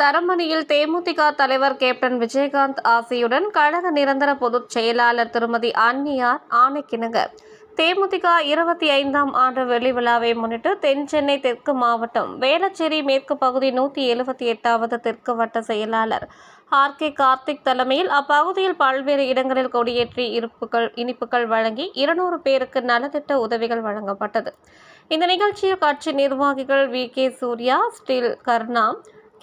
தரமணியில் தேமுதிக தலைவர் கேப்டன் விஜயகாந்த் ஆசியுடன் கழக நிரந்தர பொதுச் செயலாளர் திருமதி அன்னியார் ஆணைக்கிணங்க தேமுதிக 25ஆம் ஆண்டு வெள்ளி விழாவை முன்னிட்டு தென்சென்னை தெற்கு மாவட்டம் வேளச்சேரி மேற்கு பகுதி 178வது தெற்கு வட்ட செயலாளர் ஆர்.கே. கார்த்திக் தலைமையில் அப்பகுதியில் பல்வேறு இடங்களில் கொடியேற்றி இனிப்புகள் வழங்கி 200 பேருக்கு நலத்திட்ட உதவிகள் வழங்கப்பட்டது. இந்த நிகழ்ச்சியில் கட்சி நிர்வாகிகள் வி.கே. சூர்யா, ஸ்டீல் கர்ணா,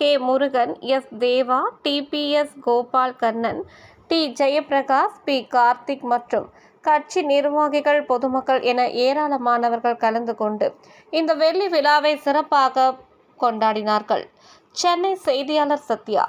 கே. முருகன், எஸ். தேவா, டி.பி.எஸ். கோபால் கண்ணன், டி. ஜெயபிரகாஷ், பி. கார்த்திக் மற்றும் கட்சி நிர்வாகிகள், பொதுமக்கள் என ஏராளமானவர்கள் கலந்து கொண்டு இந்த வெள்ளி விழாவை சிறப்பாக கொண்டாடினார்கள். சென்னை செய்தியாளர் சத்யா.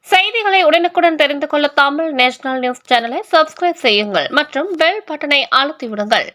செய்திகளை உடனுக்குடன் தெரிந்து கொள்ள தமிழ் நேஷனல் நியூஸ் சேனலை சப்ஸ்கிரைப் செய்யுங்கள் மற்றும் பெல் பட்டனை அழுத்தி விடுங்கள்.